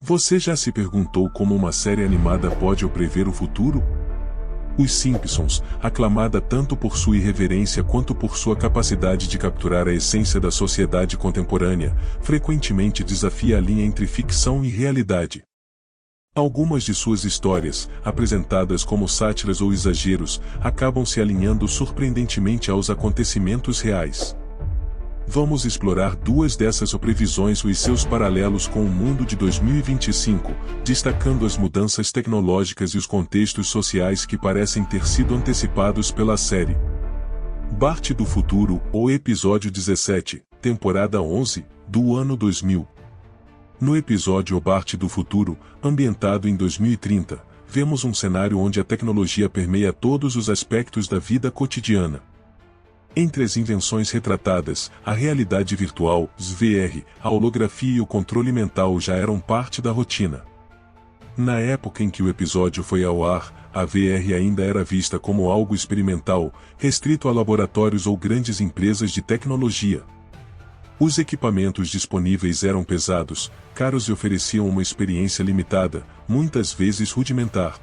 Você já se perguntou como uma série animada pode prever o futuro? Os Simpsons, aclamada tanto por sua irreverência quanto por sua capacidade de capturar a essência da sociedade contemporânea, frequentemente desafia a linha entre ficção e realidade. Algumas de suas histórias, apresentadas como sátiras ou exageros, acabam se alinhando surpreendentemente aos acontecimentos reais. Vamos explorar duas dessas previsões e seus paralelos com o mundo de 2025, destacando as mudanças tecnológicas e os contextos sociais que parecem ter sido antecipados pela série. Bart do Futuro, ou episódio 17, temporada 11, do ano 2000. No episódio O Bart do Futuro, ambientado em 2030, vemos um cenário onde a tecnologia permeia todos os aspectos da vida cotidiana. Entre as invenções retratadas, a realidade virtual, VR, a holografia e o controle mental já eram parte da rotina. Na época em que o episódio foi ao ar, a VR ainda era vista como algo experimental, restrito a laboratórios ou grandes empresas de tecnologia. Os equipamentos disponíveis eram pesados, caros e ofereciam uma experiência limitada, muitas vezes rudimentar.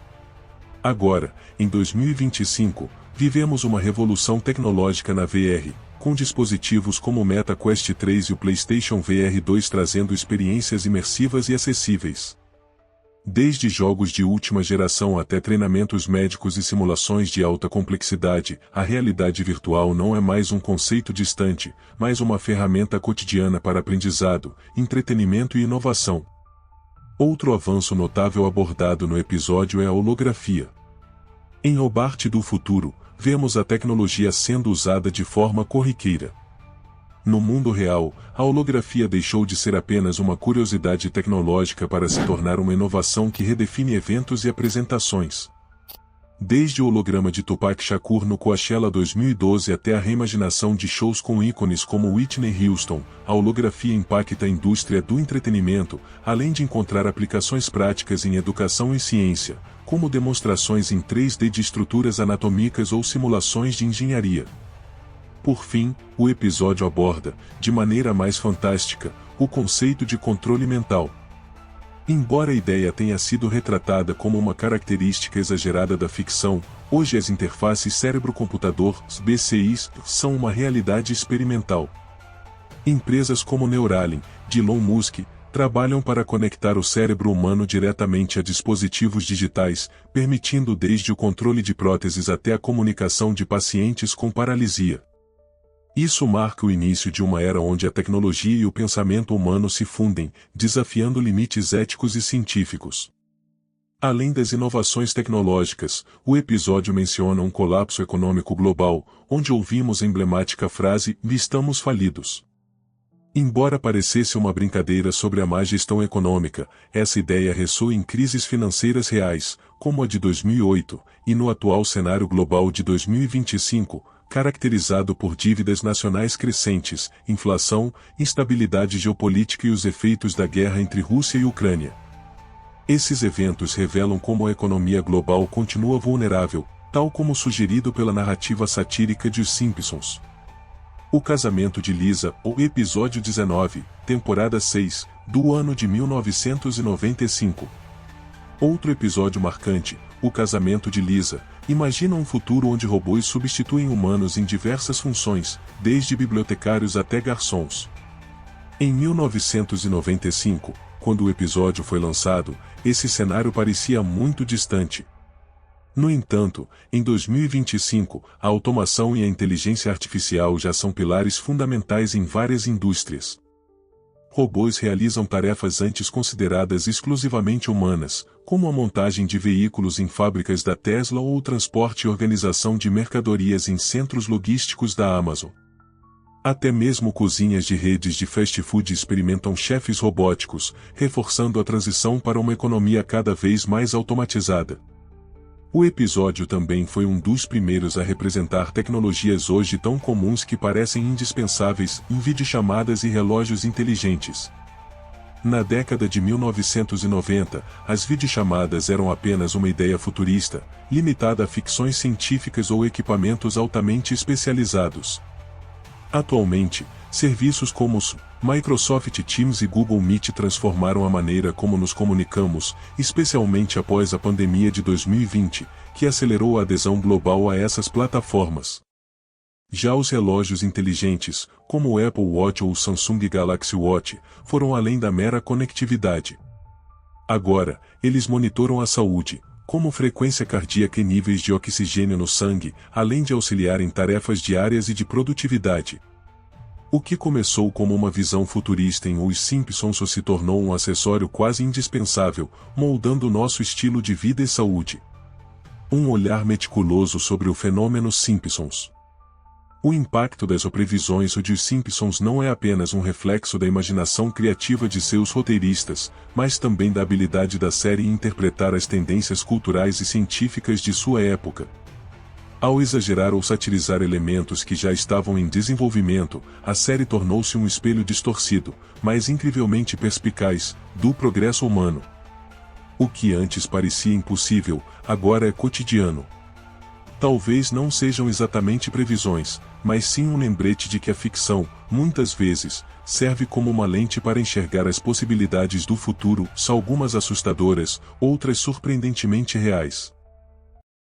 Agora, em 2025, vivemos uma revolução tecnológica na VR, com dispositivos como o Meta Quest 3 e o PlayStation VR 2 trazendo experiências imersivas e acessíveis. Desde jogos de última geração até treinamentos médicos e simulações de alta complexidade, a realidade virtual não é mais um conceito distante, mas uma ferramenta cotidiana para aprendizado, entretenimento e inovação. Outro avanço notável abordado no episódio é a holografia. Em O Bart do Futuro, vemos a tecnologia sendo usada de forma corriqueira. No mundo real, a holografia deixou de ser apenas uma curiosidade tecnológica para se tornar uma inovação que redefine eventos e apresentações. Desde o holograma de Tupac Shakur no Coachella 2012 até a reimaginação de shows com ícones como Whitney Houston, a holografia impacta a indústria do entretenimento, além de encontrar aplicações práticas em educação e ciência, como demonstrações em 3D de estruturas anatômicas ou simulações de engenharia. Por fim, o episódio aborda, de maneira mais fantástica, o conceito de controle mental. Embora a ideia tenha sido retratada como uma característica exagerada da ficção, hoje as interfaces cérebro-computador, BCIs, são uma realidade experimental. Empresas como Neuralink, de Elon Musk, trabalham para conectar o cérebro humano diretamente a dispositivos digitais, permitindo desde o controle de próteses até a comunicação de pacientes com paralisia. Isso marca o início de uma era onde a tecnologia e o pensamento humano se fundem, desafiando limites éticos e científicos. Além das inovações tecnológicas, o episódio menciona um colapso econômico global, onde ouvimos a emblemática frase "estamos falidos". Embora parecesse uma brincadeira sobre a má gestão econômica, essa ideia ressoa em crises financeiras reais, como a de 2008, e no atual cenário global de 2025, caracterizado por dívidas nacionais crescentes, inflação, instabilidade geopolítica e os efeitos da guerra entre Rússia e Ucrânia. Esses eventos revelam como a economia global continua vulnerável, tal como sugerido pela narrativa satírica de Os Simpsons. O casamento de Lisa, ou episódio 19, temporada 6, do ano de 1995. Outro episódio marcante, O casamento de Lisa, imagina um futuro onde robôs substituem humanos em diversas funções, desde bibliotecários até garçons. Em 1995, quando o episódio foi lançado, esse cenário parecia muito distante. No entanto, em 2025, a automação e a inteligência artificial já são pilares fundamentais em várias indústrias. Robôs realizam tarefas antes consideradas exclusivamente humanas, como a montagem de veículos em fábricas da Tesla ou o transporte e organização de mercadorias em centros logísticos da Amazon. Até mesmo cozinhas de redes de fast food experimentam chefes robóticos, reforçando a transição para uma economia cada vez mais automatizada. O episódio também foi um dos primeiros a representar tecnologias hoje tão comuns que parecem indispensáveis, em videochamadas e relógios inteligentes. Na década de 1990, as videochamadas eram apenas uma ideia futurista, limitada a ficções científicas ou equipamentos altamente especializados. Atualmente, serviços como Microsoft Teams e Google Meet transformaram a maneira como nos comunicamos, especialmente após a pandemia de 2020, que acelerou a adesão global a essas plataformas. Já os relógios inteligentes, como o Apple Watch ou o Samsung Galaxy Watch, foram além da mera conectividade. Agora, eles monitoram a saúde, como frequência cardíaca e níveis de oxigênio no sangue, além de auxiliar em tarefas diárias e de produtividade. O que começou como uma visão futurista em Os Simpsons se tornou um acessório quase indispensável, moldando nosso estilo de vida e saúde. Um olhar meticuloso sobre o fenômeno Simpsons. O impacto das previsões de Os Simpsons não é apenas um reflexo da imaginação criativa de seus roteiristas, mas também da habilidade da série em interpretar as tendências culturais e científicas de sua época. Ao exagerar ou satirizar elementos que já estavam em desenvolvimento, a série tornou-se um espelho distorcido, mas incrivelmente perspicaz, do progresso humano. O que antes parecia impossível, agora é cotidiano. Talvez não sejam exatamente previsões, mas sim um lembrete de que a ficção, muitas vezes, serve como uma lente para enxergar as possibilidades do futuro, algumas assustadoras, outras surpreendentemente reais.